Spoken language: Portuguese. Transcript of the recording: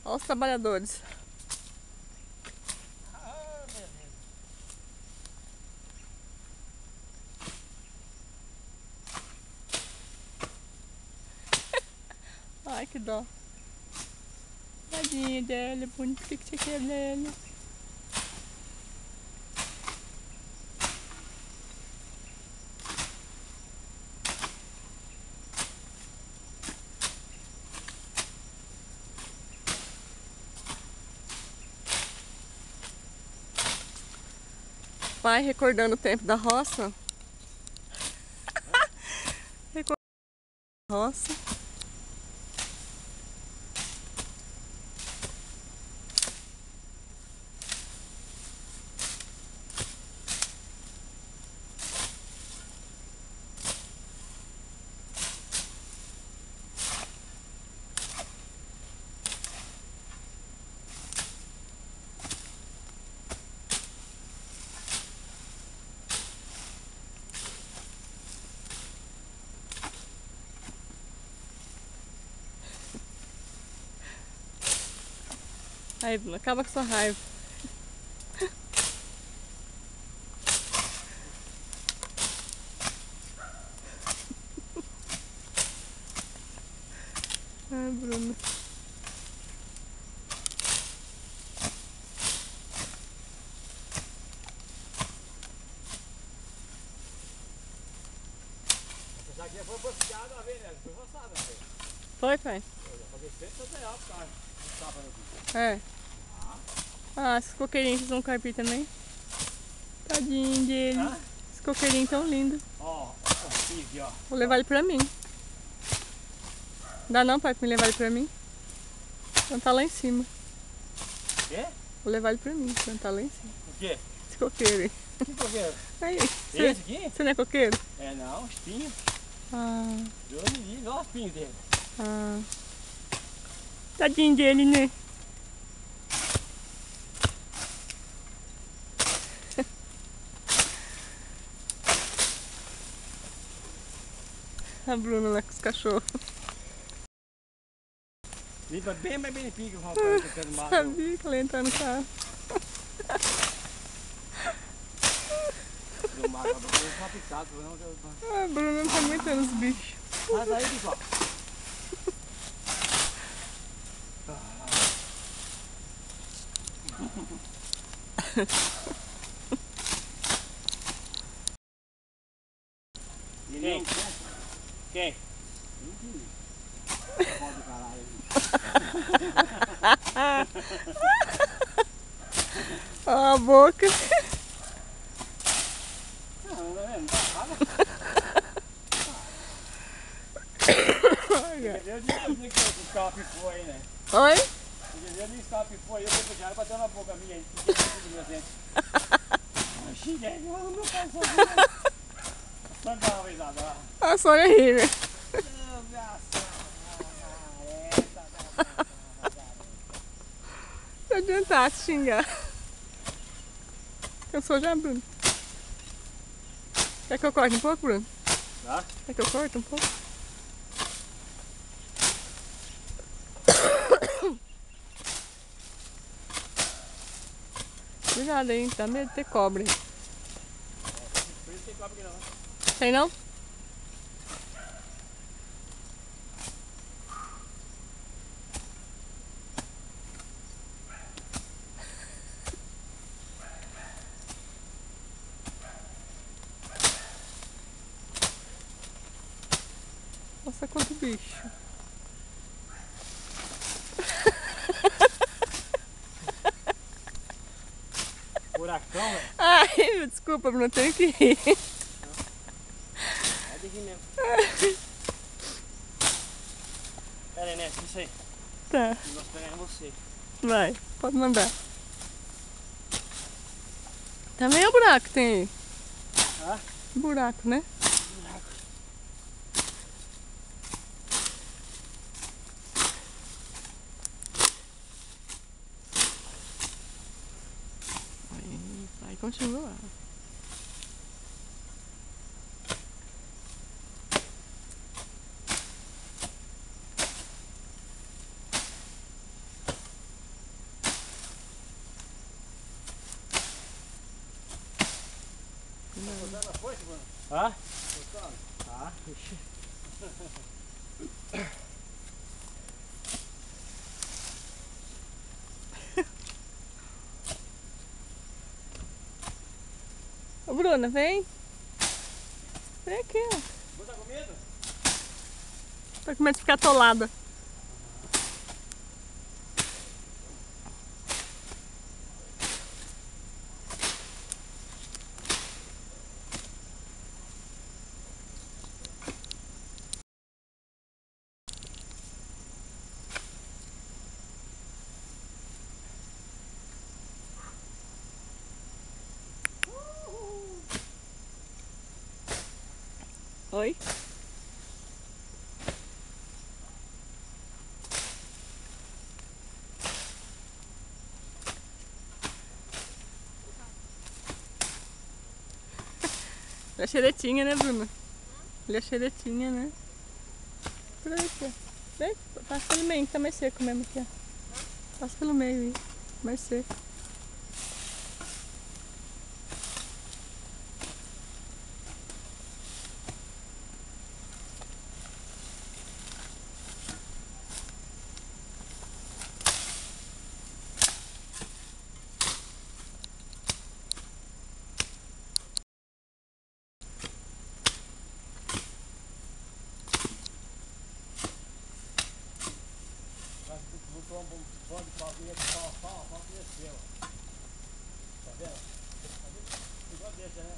Olha os trabalhadores. Ai, que dó. Tadinha dela, bonito que você quer dela. Vai recordando o tempo da roça. Recordando a roça. Aí, Bruno, acaba com sua raiva. Ai, Bruno. Essa aqui foi boceada uma vez, né? Foi roçada, velho. Foi, pai? Eu já paguei 100 reais por causa do tapa aqui. É. Ah, esses coqueirinhos vocês vão carpir também? Tadinho dele. Hã? Esse coqueirinho tão lindo. Ó, aqui, ó. Vou levar ele pra mim. Dá não, pai, pra me levar ele pra mim? Plantar lá em cima. Quê? Vou levar ele pra mim, plantar lá em cima. O quê? Esse coqueiro aí. Que coqueiro? Aí, Esse aqui? você não é coqueiro? É, não, espinho. Ah, Deus me livre, olha os espinhos dele. ah. Tadinho dele, né? A Bruna lá com os cachorros. Limpa bem mais bem limpinho que o rapaz que tá no mato. Sabia que ela ia entrar no carro. Do mato, eu vou ficar picado, não. A Bruna não tá aguentando os bichos. Mas aí, pessoal. Quem? Quem? Pode caralho. Olha a boca. Não é mesmo? Eu disse que o escape foi aí, né? Oi? Eu disse que o escape foi aí, eu fui puxar, bateu na boca minha, que tudo meu dente. Eu xinguei, eu não faço sozinho. Só dá uma vez lá. A Sônia ri, né? Não adiantar te xingar. Cansou já, Bruno? Quer que eu corte um pouco, Bruno? Tá? Quer que eu corte um pouco? Cuidado aí, dá medo de ter cobra. Por isso tem cobra aqui não. Tem não? Nossa, quanto bicho. Furacão, velho. Ai, desculpa, Bruno, eu tenho que rir. É de rir mesmo. Pera aí, né? Isso aí. Tá, Nós pegamos você. vai, pode mandar. Também é o buraco que tem aí. Ah? Buraco, né? Aí continua. Gostando da foice, Bruno? Hã? Gostando? Ah, ixi. Ô Bruna, vem. Vem aqui, ó. Você tá com medo? Tá com medo de ficar atolada. Oi? Ele é xeretinha, né, Bruna? Ele é xeretinha, né? Por aí, aqui, ó. Vem, passa pelo meio, que tá mais seco mesmo aqui, ó. Passa pelo meio aí, mais seco. Mas botou um bom de pau aqui, pau desceu. Tá vendo? Igual deixa, né?